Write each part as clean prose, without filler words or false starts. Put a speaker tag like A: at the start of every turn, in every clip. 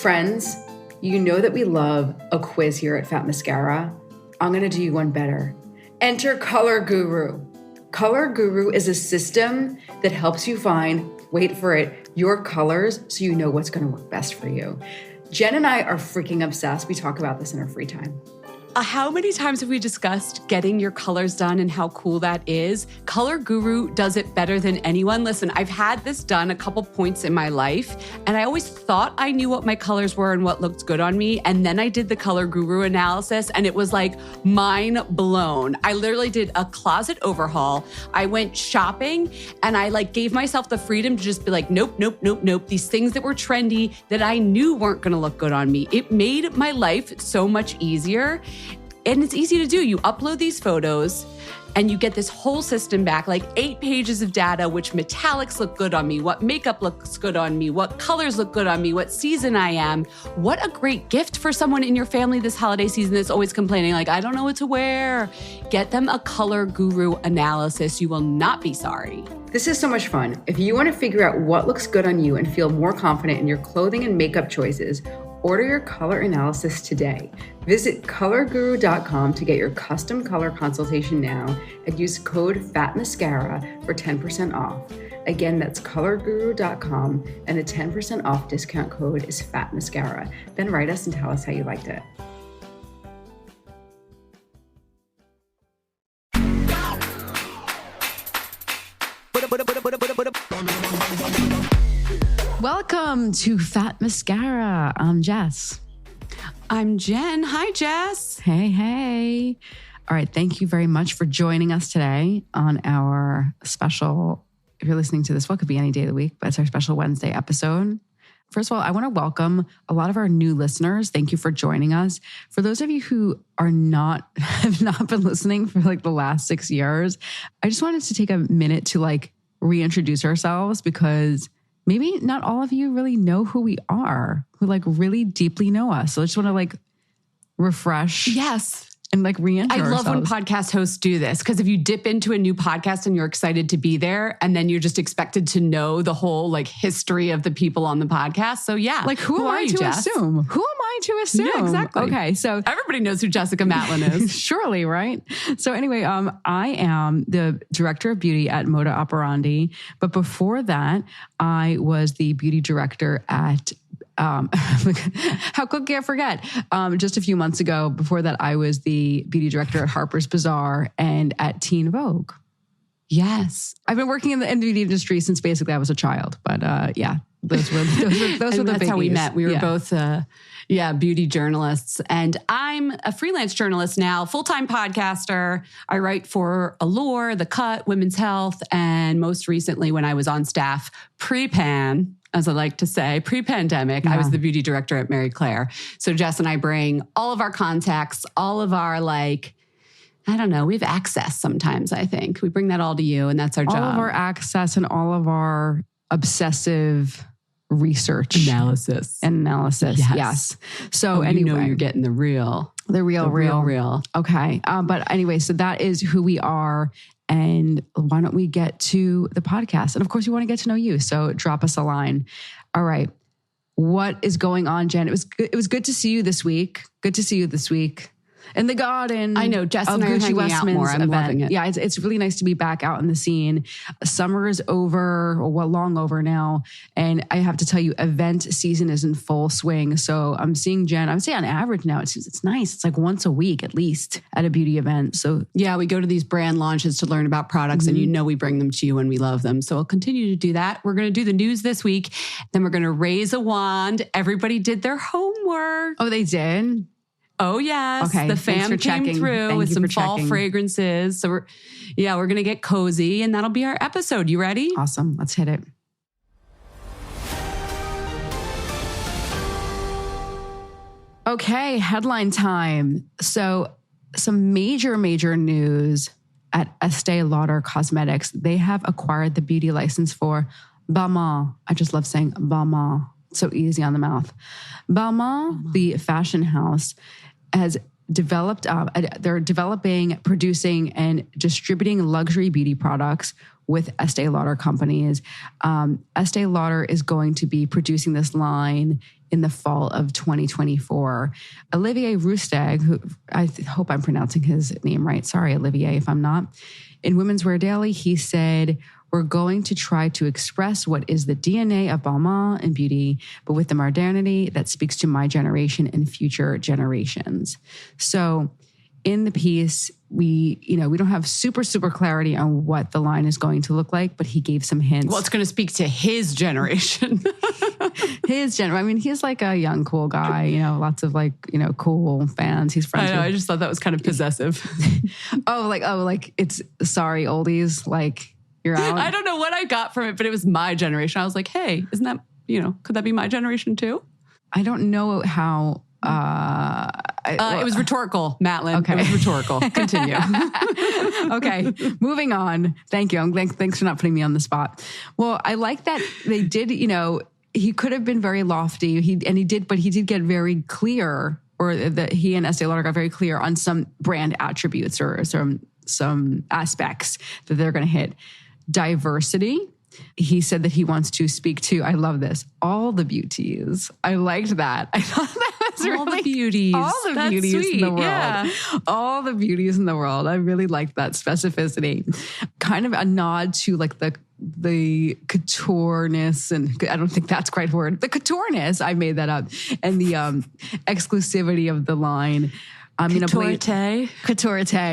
A: Friends, you know that we love a quiz here at Fat Mascara. I'm going to do you one better. Enter Color Guru. Color Guru is a system that helps you find, wait for it, your colors so you know what's going to work best for you. Jen and I are freaking obsessed. We talk about this in our free time.
B: How many times have we discussed getting your colors done and how cool that is? Color Guru does it better than anyone. Listen, I've had this done a couple points in my life, and I always thought I knew what my colors were and what looked good on me. And then I did the Color Guru analysis, and it was like mind blown. I literally did a closet overhaul. I went shopping, and I gave myself the freedom to just be like, nope, nope, nope, nope. These things that were trendy that I knew weren't going to look good on me. It made my life so much easier. And it's easy to do. You upload these photos and you get this whole system back, 8 pages of data, which metallics look good on me, what makeup looks good on me, what colors look good on me, what season I am. What a great gift for someone in your family this holiday season that's always complaining, I don't know what to wear. Get them a Color Guru analysis. You will not be sorry.
A: This is so much fun. If you want to figure out what looks good on you and feel more confident in your clothing and makeup choices, order your color analysis today. Visit colorguru.com to get your custom color consultation now and use code FATMASCARA for 10% off. Again, that's colorguru.com and the 10% off discount code is FATMASCARA. Then write us and tell us how you liked it.
C: Welcome to Fat Mascara. I'm Jess.
B: I'm Jen. Hi, Jess.
C: Hey. All right. Thank you very much for joining us today on our special, if you're listening to this, well, it could be any day of the week, but it's our special Wednesday episode. First of all, I want to welcome a lot of our new listeners. Thank you for joining us. For those of you who have not been listening for the last 6 years, I just wanted to take a minute to reintroduce ourselves because maybe not all of you really know who we are, who really deeply know us. So I just want to refresh.
B: Yes.
C: And re-intro
B: I love
C: ourselves.
B: when podcast hosts do this because if you dip into a new podcast and you're excited to be there and then you're just expected to know the whole history of the people on the podcast. So yeah.
C: Who am I to assume? Who am I to assume?
B: Yeah, exactly.
C: Okay. So
B: everybody knows who Jessica Matlin is.
C: Surely, right? So anyway, I am the director of beauty at Moda Operandi. But before that, I was the beauty director at how quickly I forget. Just a few months ago, before that, I was the beauty director at Harper's Bazaar and at Teen Vogue.
B: Yes.
C: I've been working in the beauty industry since basically I was a child. But yeah, those were the
B: that's
C: biggies.
B: How we met. We were both beauty journalists. And I'm a freelance journalist now, full-time podcaster. I write for Allure, The Cut, Women's Health, and most recently when I was on staff, pre-pan, as I like to say, pre-pandemic, I was the beauty director at Mary Claire. So Jess and I bring all of our contacts, all of our I don't know, we have access sometimes, I think. We bring that all to you and that's our job.
C: All of our access and all of our obsessive research.
B: Analysis.
C: Yes. So anyway.
B: You know you're getting the real.
C: Okay. But anyway, so that is who we are. And why don't we get to the podcast? And of course, we want to get to know you. So drop us a line. All right. What is going on, Jen? It was good to see you this week. In the garden.
B: I know. Jess and I are hanging out more. I'm loving it.
C: Yeah, it's really nice to be back out in the scene. Summer is over, or long over now. And I have to tell you, event season is in full swing. So I'm seeing Jen, I would say on average now, it's nice. It's once a week at least at a beauty event. So
B: yeah, we go to these brand launches to learn about products and we bring them to you when we love them. So I'll continue to do that. We're going to do the news this week. Then we're going to raise a wand. Everybody did their homework.
C: Oh, they did?
B: Oh, yes.
C: Okay.
B: The fam came through with some fall fragrances. So we're going to get cozy and that'll be our episode. You ready?
C: Awesome. Let's hit it. Okay. Headline time. So some major news at Estee Lauder Cosmetics. They have acquired the beauty license for Balmain. I just love saying Balmain. So easy on the mouth. Balmain, the fashion house, has developed, they're developing, producing, and distributing luxury beauty products with Estee Lauder companies. Estee Lauder is going to be producing this line in the fall of 2024. Olivier Rousteing, who I hope I'm pronouncing his name right. Sorry, Olivier, if I'm not. In Women's Wear Daily, he said, we're going to try to express what is the DNA of Balmain and beauty, but with the modernity that speaks to my generation and future generations. So in the piece, we don't have super clarity on what the line is going to look like, but he gave some hints.
B: Well, it's going to speak to his generation.
C: I mean, he's like a young, cool guy, lots of cool fans. He's friends.
B: I know,
C: with.
B: I just thought that was kind of possessive.
C: like it's sorry, oldies, like you're out.
B: I don't know what I got from it, but it was my generation. I was like, hey, isn't that, could that be my generation too?
C: I don't know how...
B: it was rhetorical, Matlin.
C: Okay.
B: It was rhetorical. Continue.
C: Okay, moving on. Thank you. Thanks for not putting me on the spot. Well, I like that they did, he could have been very lofty. But he did get very clear, or that he and Estee Lauder got very clear on some brand attributes or some aspects that they're going to hit. Diversity. He said that he wants to speak to, I love this, all the beauties. I liked that. I thought that was
B: all
C: really...
B: the beauties.
C: All the
B: That's
C: beauties
B: sweet.
C: in the world.
B: Yeah.
C: All the beauties in the world. I really liked that specificity. Kind of a nod to like the coutureness, and I don't think that's quite a word. The coutureness, I made that up. And the exclusivity of the line. Couture,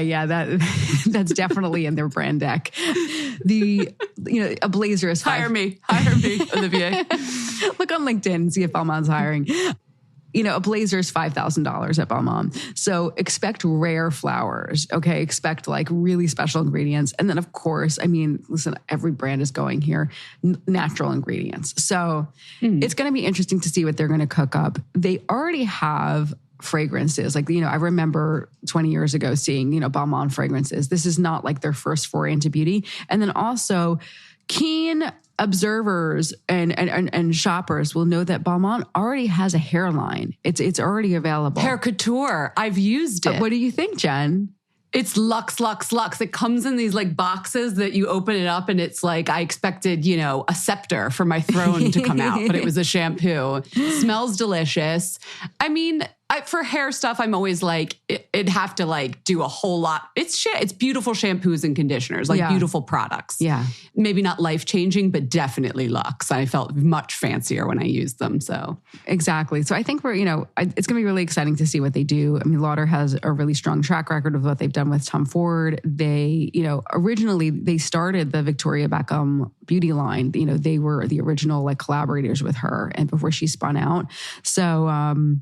C: yeah, that's definitely in their brand deck. A blazer is
B: Hire me, Olivier.
C: Look on LinkedIn and see if Balmain's hiring. A blazer is $5,000 at Balmain. So expect rare flowers, okay? Expect like really special ingredients. And then of course, listen, every brand is going here, natural ingredients. So it's going to be interesting to see what they're going to cook up. They already have fragrances. I remember 20 years ago seeing, Balmain fragrances. This is not like their first foray into beauty. And then also keen observers and shoppers will know that Balmain already has a hairline. It's already available.
B: Hair couture. I've used it.
C: What do you think, Jen?
B: It's Luxe. It comes in these like boxes that you open it up and it's like, I expected, a scepter for my throne to come out, but it was a shampoo. Smells delicious. For hair stuff, I'm always like, it'd have to like do a whole lot. It's beautiful shampoos and conditioners, like beautiful products.
C: Yeah.
B: Maybe not life-changing, but definitely Luxe. I felt much fancier when I used them, so.
C: Exactly. So I think it's going to be really exciting to see what they do. Lauder has a really strong track record of what they've done with Tom Ford. They, originally they started the Victoria Beckham beauty line. They were the original like collaborators with her and before she spun out. So,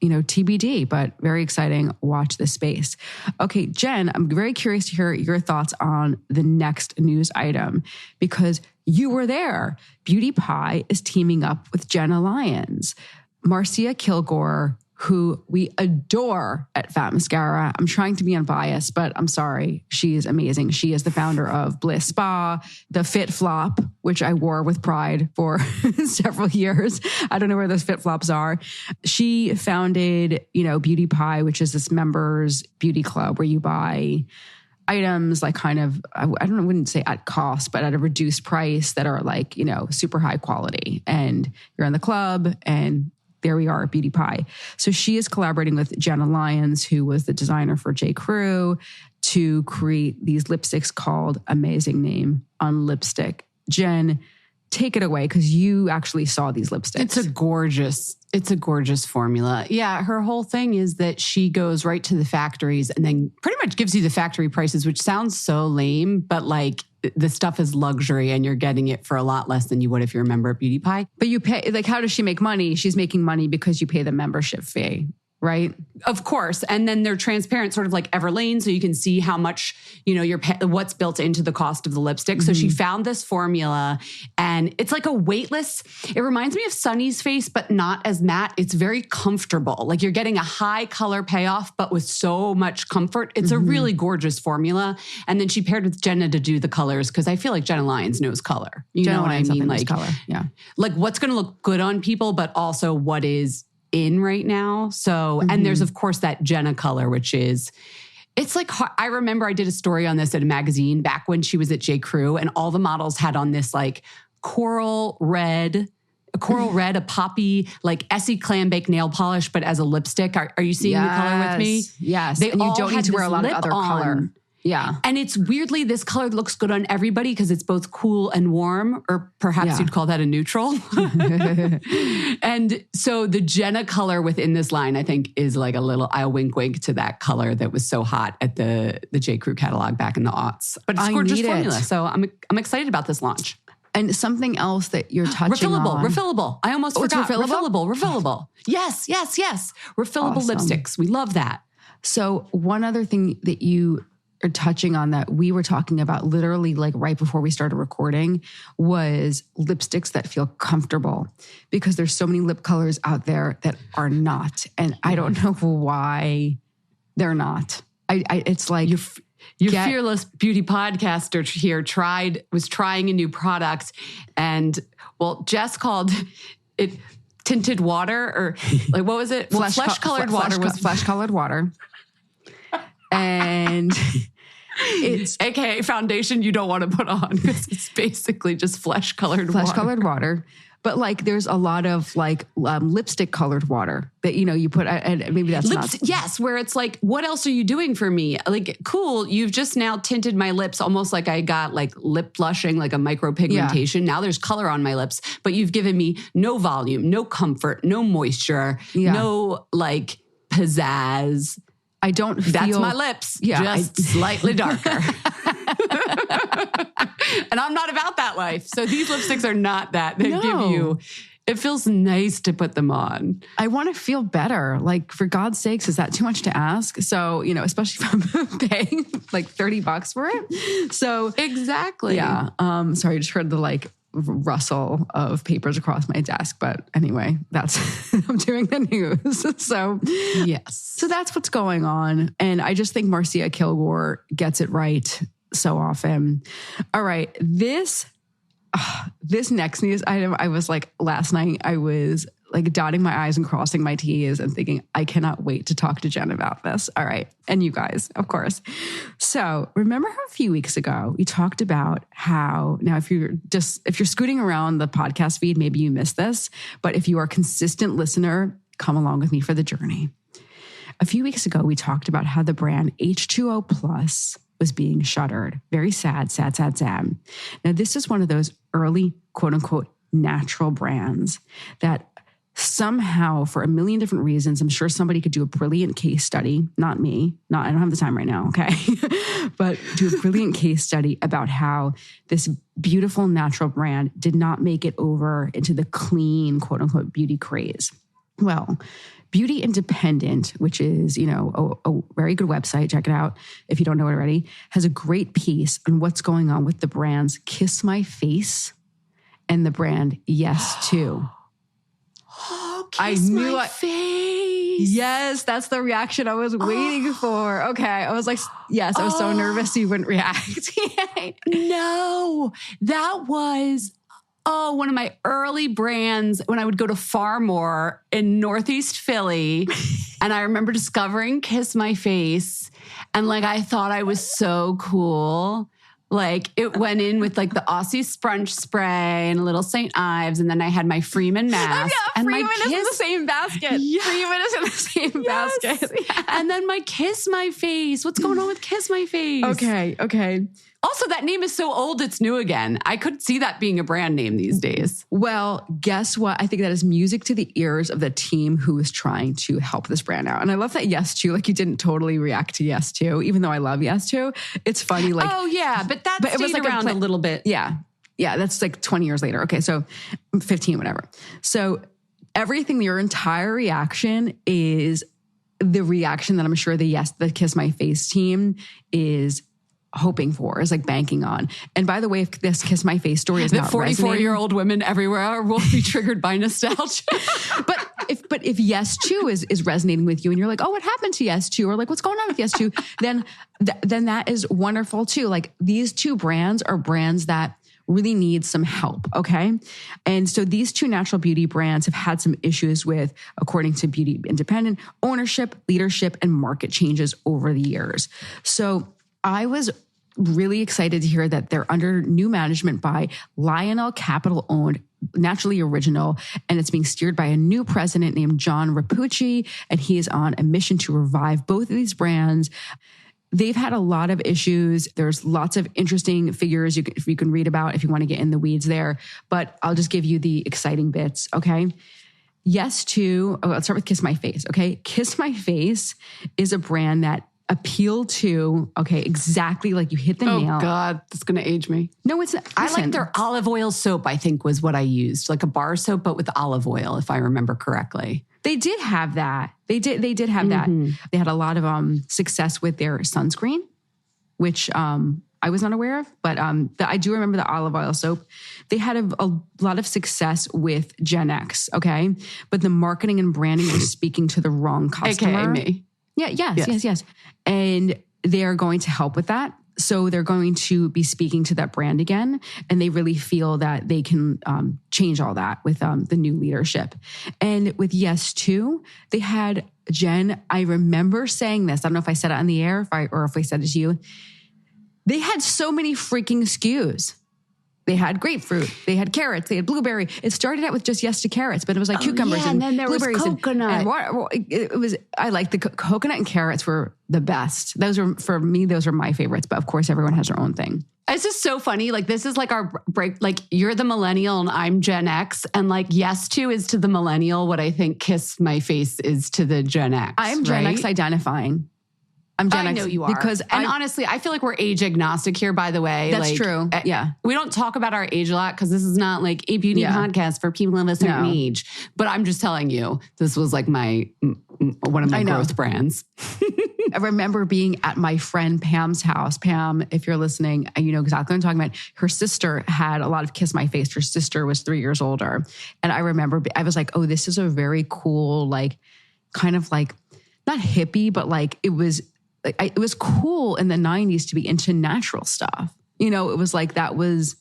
C: TBD, but very exciting. Watch this space. Okay, Jen, I'm very curious to hear your thoughts on the next news item because you were there. Beauty Pie is teaming up with Jenna Lyons. Marcia Kilgore, who we adore at Fat Mascara. I'm trying to be unbiased, but I'm sorry. She is amazing. She is the founder of Bliss Spa, the Fit Flop, which I wore with pride for several years. I don't know where those Fit Flops are. She founded, Beauty Pie, which is this members beauty club where you buy items like kind of, I wouldn't say at cost, but at a reduced price that are like, super high quality. And you're in the club and there we are, Beauty Pie. So she is collaborating with Jenna Lyons, who was the designer for J. Crew, to create these lipsticks called, amazing name, Unlipstick. Jen, take it away because you actually saw these lipsticks.
B: It's a gorgeous formula. Yeah, her whole thing is that she goes right to the factories and then pretty much gives you the factory prices, which sounds so lame, but like the stuff is luxury and you're getting it for a lot less than you would if you're a member of Beauty Pie.
C: But you pay, like, how does she make money? She's making money because you pay the membership fee, right?
B: Of course. And then they're transparent, sort of like Everlane, so you can see how much, what's built into the cost of the lipstick. Mm-hmm. So she found this formula and it's like a weightless, it reminds me of Sunny's Face, but not as matte. It's very comfortable. Like you're getting a high color payoff, but with so much comfort. It's a really gorgeous formula. And then she paired with Jenna to do the colors because I feel like Jenna Lyons knows color. You know what I mean? Like
C: color. Yeah.
B: Like what's going to look good on people, but also what is in right now. So, and there's of course that Jenna color, which is, it's like, I remember I did a story on this at a magazine back when she was at J. Crew and all the models had on this like coral red. a coral red, a poppy, like Essie Clambake nail polish, but as a lipstick. Are you seeing the color with me?
C: Yes.
B: They
C: and you
B: all
C: don't need
B: had
C: to wear a
B: this
C: lot of
B: lip
C: other
B: on.
C: color. Yeah.
B: And it's weirdly, this color looks good on everybody because it's both cool and warm, or perhaps you'd call that a neutral. And so the Jenna color within this line, I think, is like a little, I'll wink wink to that color that was so hot at the J. Crew catalog back in the aughts. But it's gorgeous formula. So I'm excited about this launch.
C: And something else that you're touching on.
B: Refillable. I almost forgot. Refillable. Yes. Refillable lipsticks. We love that.
C: So one other thing that you are touching on that we were talking about literally like right before we started recording was lipsticks that feel comfortable, because there's so many lip colors out there that are not. And I don't know why they're not. It's like...
B: Your fearless beauty podcaster here was trying a new product, and Jess called it tinted water, or like, what was it? Well, flesh-colored water. And it's AKA foundation you don't want to put on, because it's basically just flesh-colored
C: water. But like, there's a lot of like lipstick colored water that, you put, and maybe that's not.
B: Yes, where it's like, what else are you doing for me? Like, cool, you've just now tinted my lips almost like I got like lip blushing, like a micropigmentation. Yeah. Now there's color on my lips, but you've given me no volume, no comfort, no moisture, no like pizzazz.
C: I don't feel...
B: That's my lips, just slightly darker. And I'm not about that life. So these lipsticks are not that. They give you... It feels nice to put them on.
C: I want to feel better. Like, for God's sakes, is that too much to ask? So, especially if I'm paying like $30 for it. So...
B: Exactly.
C: Yeah. Sorry, I just heard the like... rustle of papers across my desk. But anyway, that's, I'm doing the news. So
B: yes.
C: So that's what's going on. And I just think Marcia Kilgore gets it right so often. All right. This next news item, I was like, last night I was like dotting my I's and crossing my T's and thinking, I cannot wait to talk to Jen about this. All right. And you guys, of course. So remember how a few weeks ago, we talked about how, now if you're scooting around the podcast feed, maybe you missed this, but if you are a consistent listener, come along with me for the journey. A few weeks ago, we talked about how the brand H2O Plus was being shuttered. Very sad. Now, this is one of those early, quote unquote, natural brands that somehow, for a million different reasons, I'm sure somebody could do a brilliant case study, not me, I don't have the time right now, okay? But do a brilliant case study about how this beautiful natural brand did not make it over into the clean, quote unquote, beauty craze. Well, Beauty Independent, which is, a very good website, check it out if you don't know it already, has a great piece on what's going on with the brands Kiss My Face and the brand Yes To.
B: Kiss my face.
C: Yes, that's the reaction I was waiting for. Okay, I was like, yes, I was so nervous you wouldn't react.
B: No, that was one of my early brands when I would go to Farmore in Northeast Philly. And I remember discovering Kiss My Face. And like, I thought I was so cool. Like, it went in with like the Aussie Sprunch spray and a little St. Ives. And then I had my Freeman mask.
C: Yeah, Freeman is in the same basket.
B: Yeah.
C: Freeman is in the same basket.
B: Yes. And then my Kiss My Face. What's going on with Kiss My Face?
C: Okay.
B: Also, that name is so old, it's new again. I could see that being a brand name these days.
C: Well, guess what? I think that is music to the ears of the team who is trying to help this brand out. And I love that Yes To, like you didn't totally react to Yes To, even though I love Yes To. It's funny. Like,
B: oh yeah, but
C: it was like
B: around a little bit.
C: Yeah. That's like 20 years later. Okay, so 15, whatever. So everything, your entire reaction is the reaction that I'm sure the Kiss My Face team is hoping for, is like banking on. And by the way, if this Kiss My Face story is not
B: 44-year-old women everywhere will be triggered by nostalgia.
C: But if Yes To is resonating with you and you're like, oh, what happened to Yes To? Or like, what's going on with Yes To? then that is wonderful too. Like, these two brands are brands that really need some help, okay? And so these two natural beauty brands have had some issues with, according to Beauty Independent, ownership, leadership, and market changes over the years. So I was really excited to hear that they're under new management by Lionel Capital-owned naturally original, and it's being steered by a new president named John Rapucci, and he is on a mission to revive both of these brands. They've had a lot of issues. There's lots of interesting figures you can read about if you want to get in the weeds there, but I'll just give you the exciting bits, okay? Let's start with Kiss My Face, okay? Kiss My Face is a brand that appeal to, okay, exactly like you hit the nail.
B: Oh God, that's going to age me.
C: No, it's not.
B: I like their olive oil soap, I think was what I used. Like a bar soap, but with olive oil, if I remember correctly.
C: They did have that. They did have that. They had a lot of success with their sunscreen, which I was not aware of, but I do remember the olive oil soap. They had a lot of success with Gen X, okay? But the marketing and branding was speaking to the wrong customer.
B: AKA me.
C: Yeah, yes. And they're going to help with that. So they're going to be speaking to that brand again. And they really feel that they can change all that with the new leadership. And with Yes To, they had Jen, I remember saying this. I don't know if I said it on the air or if I said it to you. They had so many freaking SKUs. They had grapefruit, they had carrots, they had blueberry. It started out with just Yes to carrots, but it was like cucumbers and then there blueberries
B: was coconut.
C: and water. It was. I like the coconut and carrots were the best. Those were for me. Those were my favorites. But of course, everyone has their own thing.
B: It's just so funny. Like this is like our break. Like you're the millennial and I'm Gen X, and like Yes To is to the millennial what I think Kiss My Face is to the Gen X.
C: I'm Gen X identifying. I'm Gen X.
B: I know you are. And honestly, I feel like we're age agnostic here, by the way.
C: That's true. Yeah.
B: We don't talk about our age a lot because this is not like a beauty podcast for people of a certain age. But I'm just telling you, this was like one of my growth brands.
C: I remember being at my friend Pam's house. Pam, if you're listening, you know exactly what I'm talking about. Her sister had a lot of Kiss My Face. Her sister was 3 years older. And I remember, I was like, oh, this is a very cool, like, kind of like, not hippie, but like, it was cool in the 90s to be into natural stuff. You know, it was like, that was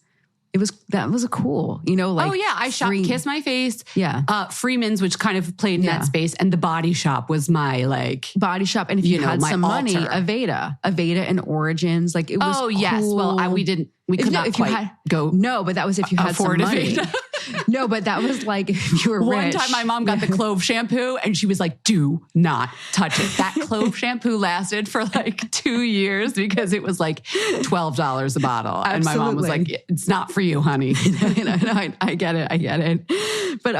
C: a cool, you know, like.
B: Oh yeah. I shot Kiss My Face.
C: Yeah.
B: Freeman's, which kind of played in that space. And the Body Shop was my like.
C: Body Shop. And if you had some money, Aveda and Origins, like it was cool.
B: Yes. Well, we could not quite go.
C: No, but that was if you had some money. No, but that was like if you were rich.
B: One time my mom got the clove shampoo and she was like, do not touch it. That clove shampoo lasted for like 2 years because it was like $12 a bottle. Absolutely. And my mom was like, it's not for you, honey.
C: I get it. But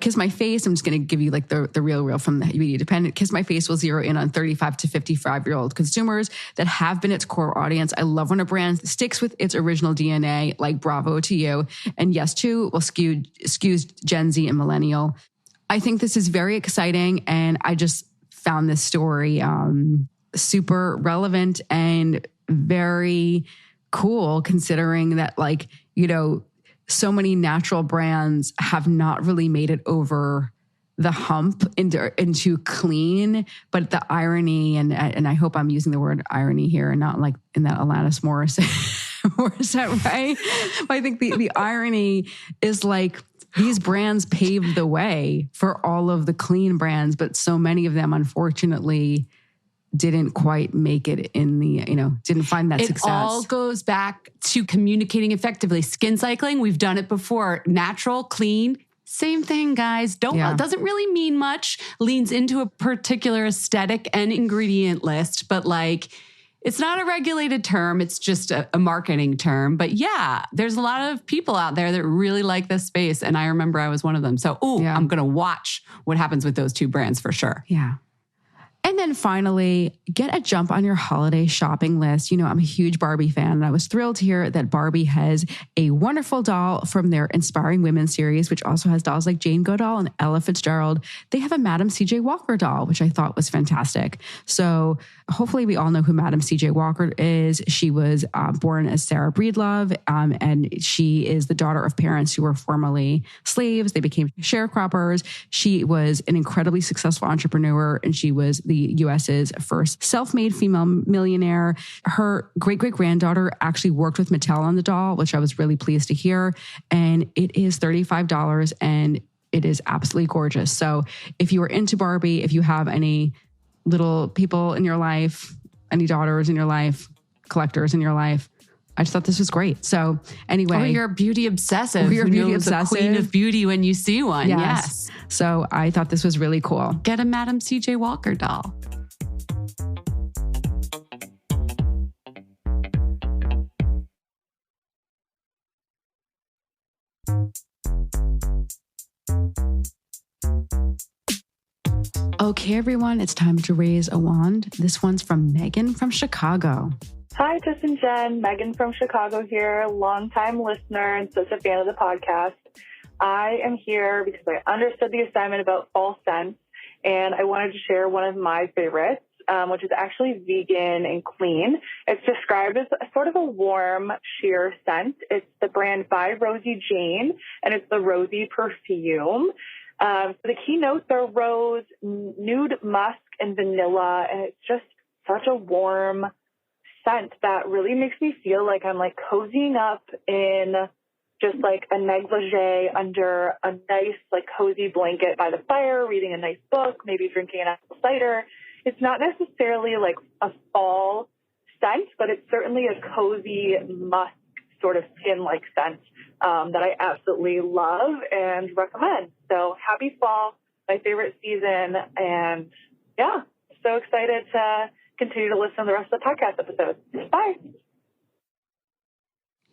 C: Kiss My Face, I'm just going to give you like the real from the Beauty Independent. Kiss My Face will zero in on 35 to 55-year-old consumers that have been its core audience. I love when a brand sticks with its original DNA, like bravo to you. And Yes To will skews Gen Z and millennial. I think this is very exciting. And I just found this story super relevant and very cool considering that, like, you know, so many natural brands have not really made it over the hump into clean, but the irony, and I hope I'm using the word irony here and not like in that Alanis Morissette way. But I think the irony is like these brands paved the way for all of the clean brands, but so many of them, unfortunately, didn't quite make it in the, didn't find that success.
B: It all goes back to communicating effectively. Skin cycling, we've done it before. Natural, clean, same thing, guys. Doesn't really mean much. Leans into a particular aesthetic and ingredient list, but like, it's not a regulated term. It's just a marketing term. But yeah, there's a lot of people out there that really like this space. And I remember I was one of them. So, I'm going to watch what happens with those two brands for sure.
C: Yeah. And then finally, get a jump on your holiday shopping list. You know, I'm a huge Barbie fan, and I was thrilled to hear that Barbie has a wonderful doll from their Inspiring Women series, which also has dolls like Jane Goodall and Ella Fitzgerald. They have a Madam C.J. Walker doll, which I thought was fantastic. So hopefully we all know who Madam C.J. Walker is. She was born as Sarah Breedlove, and she is the daughter of parents who were formerly slaves. They became sharecroppers. She was an incredibly successful entrepreneur, and she was the U.S.'s first self-made female millionaire. Her great-great-granddaughter actually worked with Mattel on the doll, which I was really pleased to hear. And it is $35, and it is absolutely gorgeous. So if you are into Barbie, if you have any little people in your life, any daughters in your life, collectors in your life, I just thought this was great. So anyway.
B: Or you're a beauty obsessive.
C: Or you're a beauty
B: obsessive. A queen of beauty when you see one. Yes.
C: So I thought this was really cool.
B: Get a Madam C.J. Walker doll.
C: Okay, everyone, it's time to raise a wand. This one's from Megan from Chicago.
D: Hi, Jess and Jen. Megan from Chicago here, longtime listener and such a fan of the podcast. I am here because I understood the assignment about fall scents, and I wanted to share one of my favorites, which is actually vegan and clean. It's described as sort of a warm, sheer scent. It's the brand by Rosie Jane, and it's the Rosie perfume. So the key notes are rose, nude musk, and vanilla, and it's just such a warm scent that really makes me feel like I'm like cozying up in just like a negligee under a nice like cozy blanket by the fire, reading a nice book, maybe drinking an apple cider. It's not necessarily like a fall scent, but it's certainly a cozy musk sort of skin-like scent that I absolutely love and recommend. So happy fall, my favorite season. And yeah, so excited to continue to listen to the rest of the podcast episodes. Bye.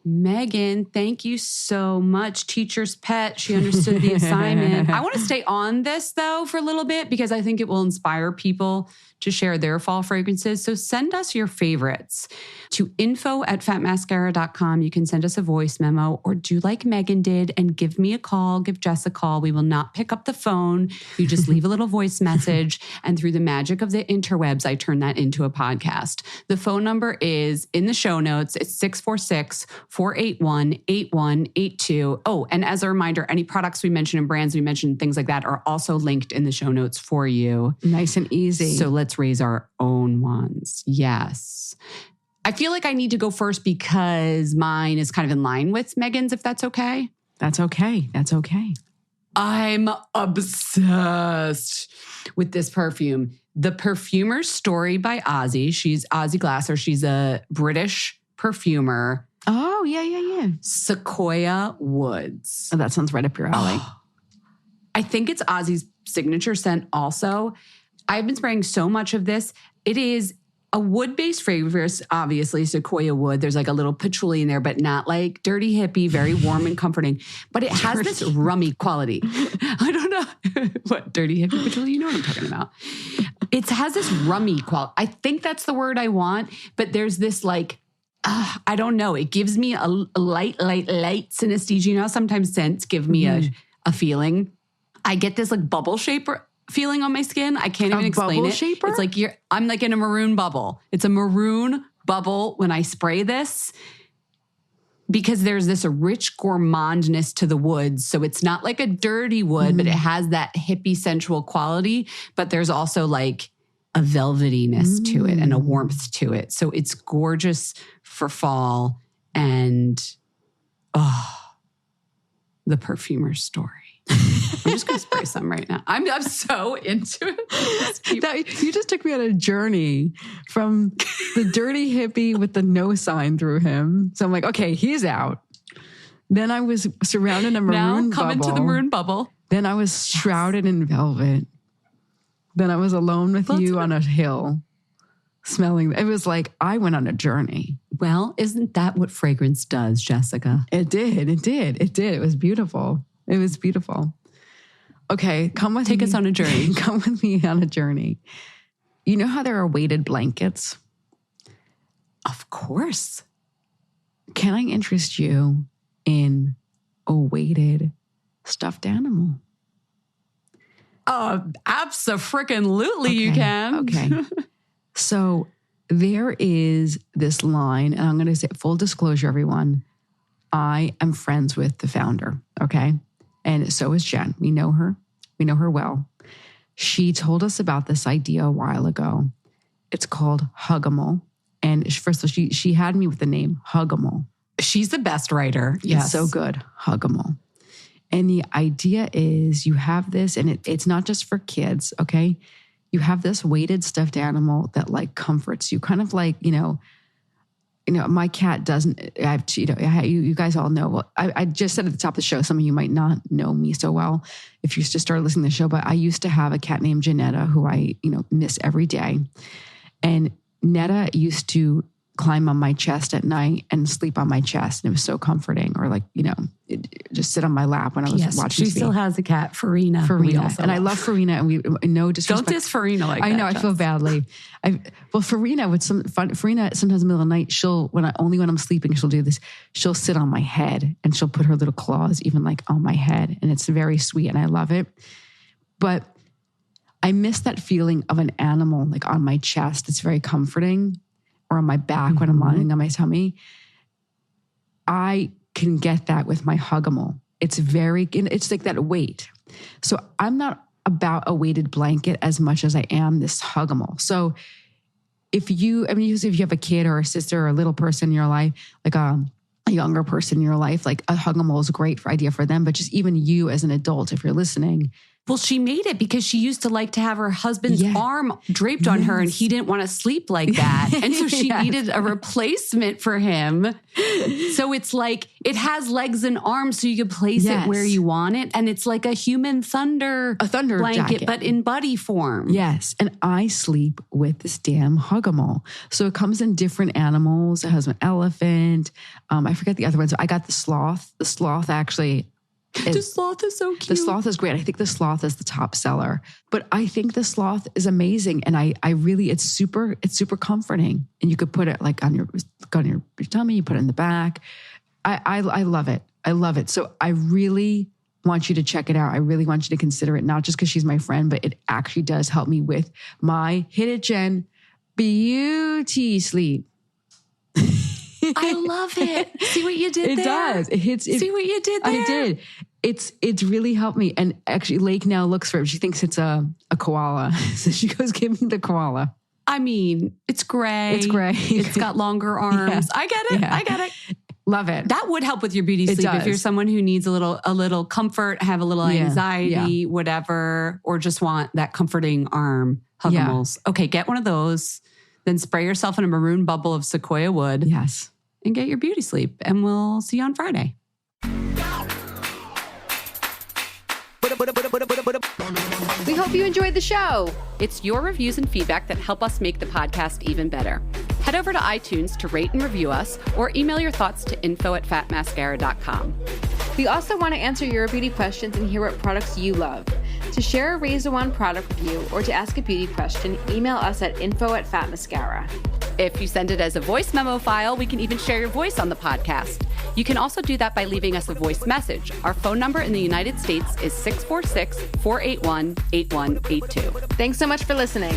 B: Megan, thank you so much. Teacher's pet. She understood the assignment. I want to stay on this though for a little bit because I think it will inspire people to share their fall fragrances. So send us your favorites to info@fatmascara.com. You can send us a voice memo or do like Megan did and give me a call, give Jess a call. We will not pick up the phone. You just leave a little voice message. And through the magic of the interwebs, I turn that into a podcast. The phone number is in the show notes. It's 646-481-8182. Oh, and as a reminder, any products we mention and brands we mention, things like that are also linked in the show notes for you.
C: Nice and easy.
B: So let's raise our own ones. Yes. I feel like I need to go first because mine is kind of in line with Megan's, if that's okay.
C: That's okay. That's okay.
B: I'm obsessed with this perfume. The Perfumer's Story by Ozzy. She's Ozzy Glasser. She's a British perfumer.
C: Oh, yeah.
B: Sequoia Woods.
C: Oh, that sounds right up your alley.
B: I think it's Ozzy's signature scent also. I've been spraying so much of this. It is a wood-based fragrance, obviously, sequoia wood. There's like a little patchouli in there, but not like dirty hippie, very warm and comforting. But it has this rummy quality. I don't know. What, dirty hippie patchouli? You know what I'm talking about. It has this rummy quality. I think that's the word I want, but there's this like, I don't know. It gives me a light synesthesia. You know, sometimes scents give me a feeling. I get this like bubble shaper feeling on my skin. I can't even explain it.
C: Shaper?
B: It's like I'm like in a maroon bubble. It's a maroon bubble when I spray this because there's this rich gourmandness to the woods. So it's not like a dirty wood, but it has that hippie sensual quality. But there's also like a velvetyness to it and a warmth to it. So it's gorgeous for fall and the Perfumer's Story. I'm just going to spray some right now. I'm so into it.
C: You just took me on a journey from the dirty hippie with the no sign through him. So I'm like, okay, he's out. Then I was surrounded in a maroon
B: now come
C: bubble.
B: Into the maroon bubble.
C: Then I was shrouded in velvet. Then I was alone with you on a hill, smelling. It was like I went on a journey.
B: Well, isn't that what fragrance does, Jessica?
C: It did. It was beautiful. It was beautiful. Okay, take
B: us on a journey.
C: Come with me on a journey. You know how there are weighted blankets?
B: Of course.
C: Can I interest you in a weighted stuffed animal?
B: Abso-frickin-lutely you can.
C: Okay. So there is this line, and I'm going to say full disclosure, everyone. I am friends with the founder, okay? And so is Jen. We know her. We know her well. She told us about this idea a while ago. It's called Hugimal. And first of all, she had me with the name Hugimal.
B: She's the best writer. Yes.
C: It's so good. Hugimal. And the idea is you have this, and it's not just for kids, okay? You have this weighted stuffed animal that like comforts you, kind of like, you know, my cat doesn't, I have to, you guys all know, well, I just said at the top of the show, some of you might not know me so well if you just started listening to the show, but I used to have a cat named Janetta who I, miss every day. And Netta used to climb on my chest at night and sleep on my chest. And it was so comforting. Or just sit on my lap when I was watching
B: TV. She still has a cat, Farina.
C: And I love Farina. And we no disrespect.
B: Don't diss Farina like that.
C: I know.
B: Jess.
C: I feel badly. Farina Farina sometimes in the middle of the night, when I'm sleeping, she'll do this. She'll sit on my head and she'll put her little claws even on my head. And it's very sweet and I love it. But I miss that feeling of an animal on my chest. It's very comforting. Or on my back when I'm lying on my tummy. I can get that with my Hugimal. It's like that weight. So I'm not about a weighted blanket as much as I am this Hugimal. So usually if you have a kid or a sister or a little person in your life, a younger person in your life, a Hugimal is a great idea for them. But just even you as an adult, if you're listening.
B: Well, she made it because she used to like to have her husband's arm draped on her and he didn't want to sleep like that. And so she needed a replacement for him. So it's it has legs and arms so you can place it where you want it. And it's like a human thunder blanket,
C: jacket.
B: But in buddy form.
C: Yes. And I sleep with this damn Hugimal. So it comes in different animals. It has an elephant. I forget the other ones. I got the sloth. The sloth actually...
B: The sloth is so cute.
C: The sloth is great. I think the sloth is the top seller, but I think the sloth is amazing. And I really, it's super comforting. And you could put it on your tummy, you put it in the back. I love it. I love it. So I really want you to check it out. I really want you to consider it, not just because she's my friend, but it actually does help me with my hit it, Jen, beauty sleep.
B: I love it. See what you did there?
C: It does. It hits.
B: See what you did there?
C: I did. It's really helped me. And actually, Lake now looks for it. She thinks it's a koala. So she goes, give me the koala.
B: I mean, it's gray.
C: It's gray.
B: It's got longer arms. Yeah. I get it.
C: Yeah.
B: I get it.
C: Love it.
B: That would help with your beauty sleep if you're someone who needs a little comfort, have a little anxiety, whatever, or just want that comforting arm. Hugimals. Yeah. Okay, get one of those. Then spray yourself in a maroon bubble of sequoia wood.
C: Yes.
B: And get your beauty sleep. And we'll see you on Friday.
A: We hope you enjoyed the show.
E: It's your reviews and feedback that help us make the podcast even better. Head over to iTunes to rate and review us or email your thoughts to info@fatmascara.com.
A: We also want to answer your beauty questions and hear what products you love. To share a Razor One product review or to ask a beauty question, email us at info@fatmascara.
E: If you send it as a voice memo file, we can even share your voice on the podcast. You can also do that by leaving us a voice message. Our phone number in the United States is 646-481-8182.
A: Thanks so much for listening.